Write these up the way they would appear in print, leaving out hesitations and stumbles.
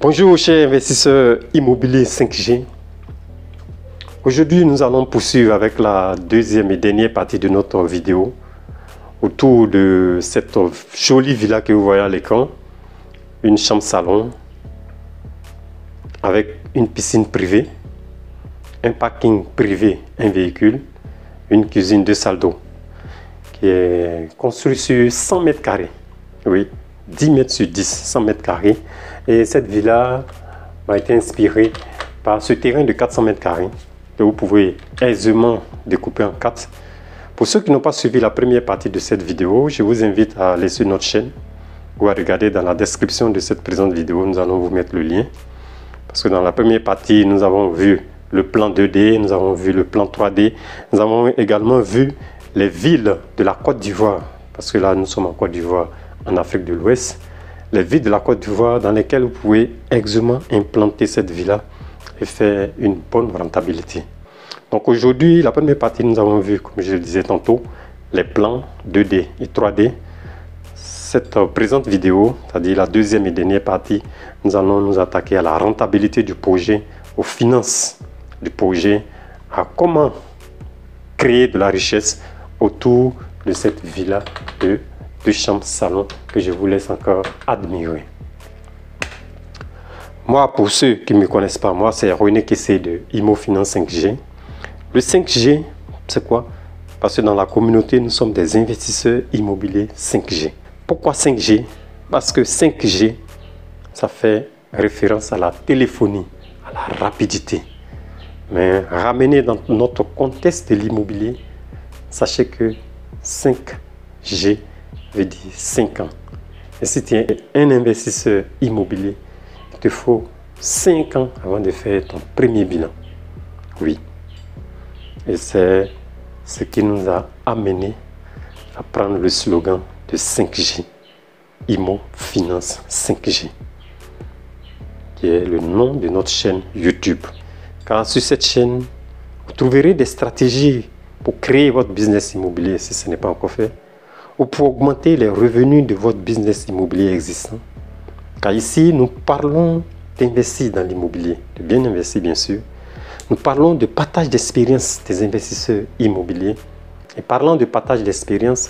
Bonjour chers investisseurs immobiliers 5G. Aujourd'hui nous allons poursuivre avec la deuxième et dernière partie de notre vidéo autour de cette jolie villa que vous voyez à l'écran. Une chambre salon avec une piscine privée, un parking privé, un véhicule, une cuisine, 2 salles d'eau qui est construite sur 100 mètres carrés. Oui, 10 mètres sur 10, 100 mètres carrés. Et cette villa m'a été inspirée par ce terrain de 400 mètres carrés que vous pouvez aisément découper en 4. Pour ceux qui n'ont pas suivi la première partie de cette vidéo, je vous invite à aller sur notre chaîne ou à regarder dans la description de cette présente vidéo. Nous allons vous mettre le lien. Parce que dans la première partie, nous avons vu le plan 2D, nous avons vu le plan 3D. Nous avons également vu les villes de la Côte d'Ivoire. Parce que là, nous sommes en Côte d'Ivoire, en Afrique de l'Ouest. Les villes de la Côte d'Ivoire dans lesquelles vous pouvez aisément implanter cette villa et faire une bonne rentabilité. Donc aujourd'hui, la première partie, nous avons vu, comme je le disais tantôt, les plans 2D et 3D. Cette présente vidéo, c'est-à-dire la deuxième et dernière partie, nous allons nous attaquer à la rentabilité du projet, aux finances du projet, à comment créer de la richesse autour de cette villa de 2 chambres salon que je vous laisse encore admirer. Moi, pour ceux qui ne me connaissent pas, moi c'est René Kessé de Imo Finance 5G. Le 5G, c'est quoi? Parce que dans la communauté, nous sommes des investisseurs immobiliers 5G. Pourquoi 5G? Parce que 5G, ça fait référence à la téléphonie, à la rapidité. Mais ramené dans notre contexte de l'immobilier, sachez que 5G veut dire 5 ans. Et si tu es un investisseur immobilier, il te faut 5 ans avant de faire ton premier bilan. Oui. Et c'est ce qui nous a amené à prendre le slogan de 5G. Imo Finance 5G. Qui est le nom de notre chaîne YouTube. Car sur cette chaîne, vous trouverez des stratégies pour créer votre business immobilier si ce n'est pas encore fait, ou pour augmenter les revenus de votre business immobilier existant. Car ici, nous parlons d'investir dans l'immobilier, de bien investir bien sûr. Nous parlons de partage d'expérience des investisseurs immobiliers. Et parlant de partage d'expérience,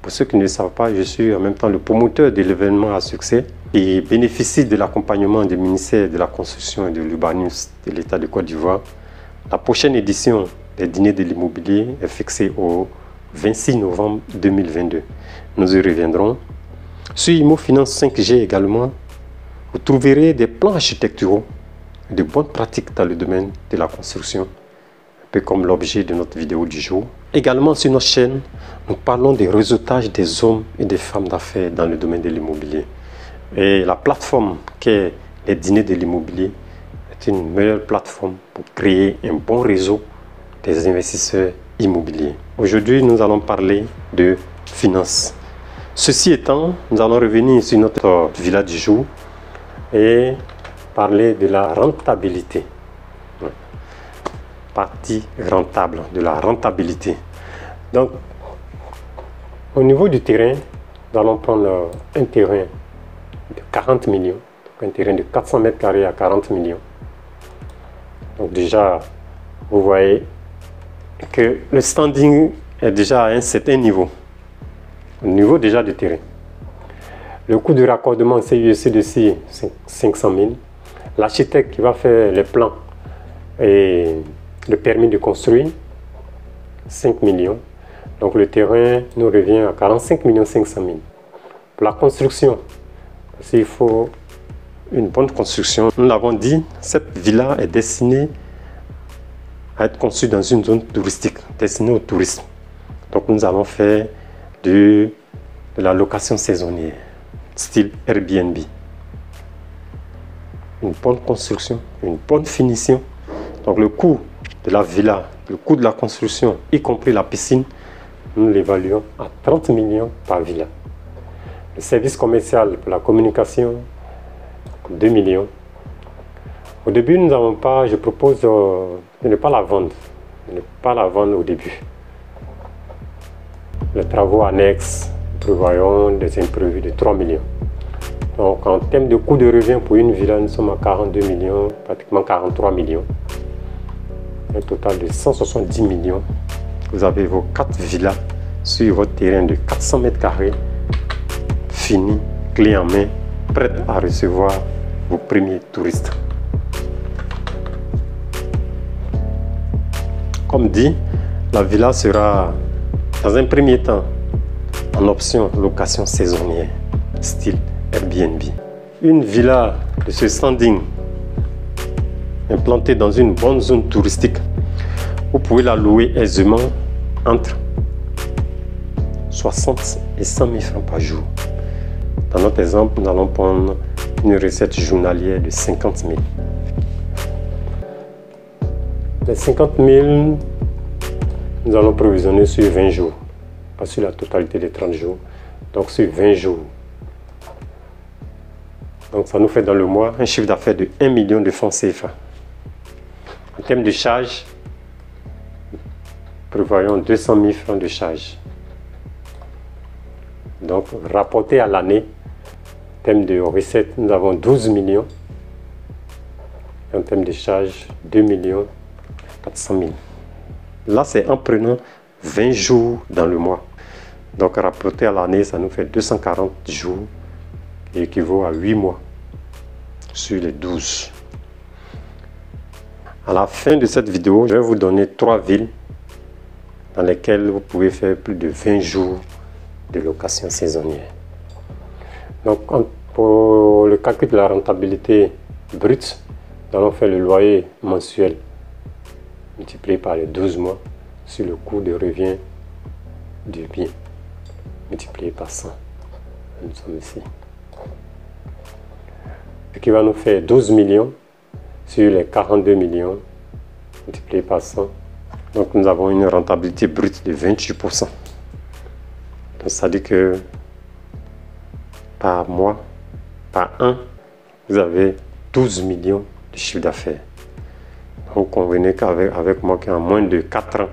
pour ceux qui ne le savent pas, je suis en même temps le promoteur de l'événement à succès et bénéficie de l'accompagnement du ministère de la Construction et de l'Urbanisme de l'État de Côte d'Ivoire. La prochaine édition des dîners de l'immobilier est fixée au 26 novembre 2022. Nous y reviendrons. Sur Imo Finance 5G également, vous trouverez des plans architecturaux et de bonnes pratiques dans le domaine de la construction, un peu comme l'objet de notre vidéo du jour. Également sur notre chaîne, nous parlons des réseautages des hommes et des femmes d'affaires dans le domaine de l'immobilier. Et la plateforme qu'est les dîners de l'immobilier est une meilleure plateforme pour créer un bon réseau des investisseurs immobiliers. Aujourd'hui, nous allons parler de finances. Ceci étant, nous allons revenir sur notre villa du jour et parler de la rentabilité. Partie rentable, de la rentabilité. Donc, au niveau du terrain, nous allons prendre un terrain de 40 millions, donc un terrain de 400 mètres carrés à 40 millions. Donc déjà, vous voyez que le standing est déjà à un certain niveau, au niveau déjà du terrain. Le coût de raccordement CUC-ci, 500 000. L'architecte qui va faire les plans et le permis de construire, 5 millions. Donc le terrain nous revient à 45 500 000. Pour la construction, parce qu'il faut une bonne construction. Nous l'avons dit, cette villa est destinée à être conçue dans une zone touristique, destinée au tourisme. Donc nous allons faire de la location saisonnière, style Airbnb. Une bonne construction, une bonne finition. Donc le coût de la villa, le coût de la construction, y compris la piscine, nous l'évaluons à 30 millions par villa. Le service commercial pour la communication, 2 millions. Au début, nous n'avons pas, je propose de ne pas la vendre. De ne pas la vendre au début. Les travaux annexes, prévoyons des imprévus de 3 millions. Donc en termes de coût de revient pour une villa, nous sommes à 42 millions, pratiquement 43 millions. Un total de 170 millions. Vous avez vos 4 villas sur votre terrain de 400 mètres carrés, fini, clé en main, prête à recevoir vos premiers touristes. Comme dit, la villa sera dans un premier temps en option location saisonnière, style Airbnb. Une villa de ce standing implantée dans une bonne zone touristique, vous pouvez la louer aisément entre 60 et 100 000 francs par jour. Dans notre exemple, nous allons prendre une recette journalière de 50 000. Les 50 000, nous allons provisionner sur 20 jours, pas sur la totalité des 30 jours, donc sur 20 jours. Donc ça nous fait dans le mois un chiffre d'affaires de 1 million de francs CFA. En termes de charges, prévoyons 200 000 francs de charges. Donc rapporté à l'année, en termes de recettes, nous avons 12 millions. Et en termes de charges, 2 millions 400 000. Là, c'est en prenant 20 jours dans le mois. Donc rapporté à l'année, ça nous fait 240 jours, qui équivaut à 8 mois sur les 12. À la fin de cette vidéo, je vais vous donner 3 villes dans lesquelles vous pouvez faire plus de 20 jours de location saisonnière. Donc pour le calcul de la rentabilité brute, nous allons faire le loyer mensuel multiplié par les 12 mois sur le coût de revient du bien multiplié par 100. Nous sommes ici. Ce qui va nous faire 12 millions sur les 42 millions multiplié par 100. Donc nous avons une rentabilité brute de 28%. Donc ça dit que par mois, par an, vous avez 12 millions de chiffre d'affaires. Donc convenez qu'avec moi qu'en moins de 4 ans,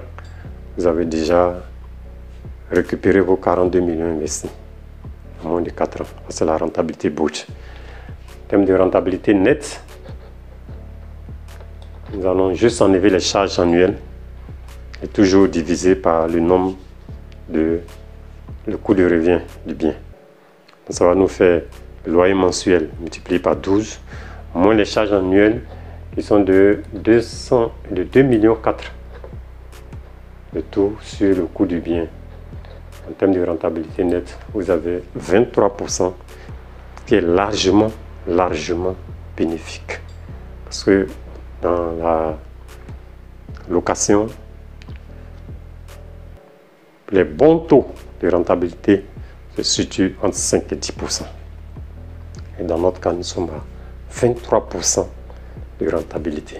vous avez déjà récupéré vos 42 millions investis. En moins de 4 ans, c'est la rentabilité brute. En termes de rentabilité nette, nous allons juste enlever les charges annuelles et toujours diviser par le nombre de le coût de revient du bien. Donc ça va nous faire le loyer mensuel multiplié par 12, moins les charges annuelles qui sont de 2 millions 4. Le tout sur le coût du bien. En termes de rentabilité nette, vous avez 23%, qui est largement bénéfique. Parce que dans la location, les bons taux de rentabilité se situent entre 5 et 10%. Et dans notre cas, nous sommes à 23% de rentabilité.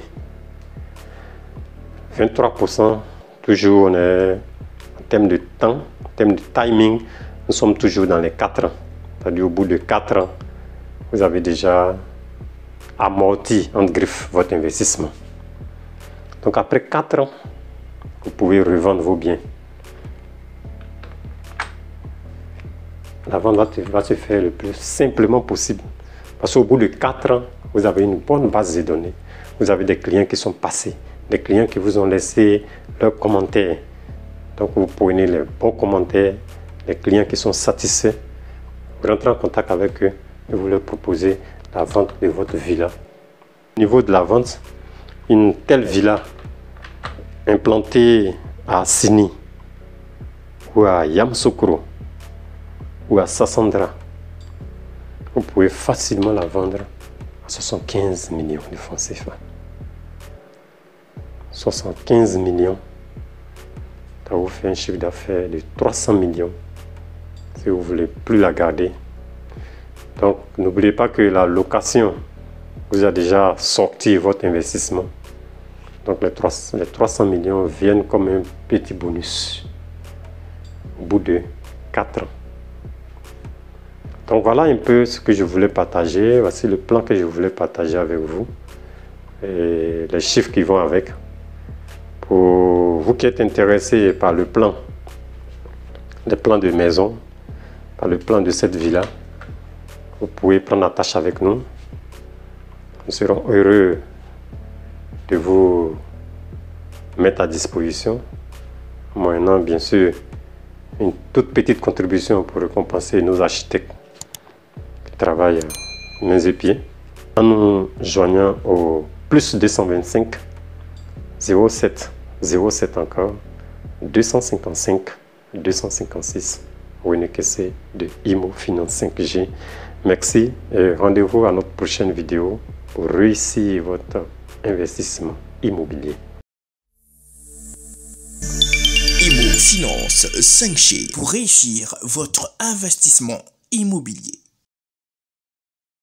23%, toujours on est en termes de temps, en termes de timing, nous sommes toujours dans les 4 ans. C'est-à-dire au bout de 4 ans, vous avez déjà amorti entre griffes votre investissement. Donc après 4 ans, vous pouvez revendre vos biens. La vente va se faire le plus simplement possible. Parce qu'au bout de 4 ans, vous avez une bonne base de données. Vous avez des clients qui sont passés, des clients qui vous ont laissé leurs commentaires. Donc vous prenez les bons commentaires, les clients qui sont satisfaits, vous rentrez en contact avec eux et vous leur proposez la vente de votre villa. Au niveau de la vente, une telle villa implantée à Sini ou à Yamoussoukro ou à Sassandra, vous pouvez facilement la vendre à 75 millions de francs CFA. 75 millions, ça vous fait un chiffre d'affaires de 300 millions si vous ne voulez plus la garder. Donc n'oubliez pas que la location vous a déjà sorti votre investissement. Donc les 300 millions viennent comme un petit bonus au bout de 4 ans. Donc voilà un peu ce que je voulais partager. Voici le plan que je voulais partager avec vous et les chiffres qui vont avec. Pour vous qui êtes intéressés par le plan, les plans de maison, par le plan de cette villa, vous pouvez prendre attache avec nous. Nous serons heureux de vous mettre à disposition, moyennant bien sûr une toute petite contribution pour récompenser nos architectes qui travaillent mains et pieds, en nous joignant au plus 225 07 07 encore 255 256 Roine Kessé de Imo Finance 5G. Merci et rendez-vous à notre prochaine vidéo pour réussir votre investissement immobilier. Imo Finance 5G pour réussir votre investissement immobilier.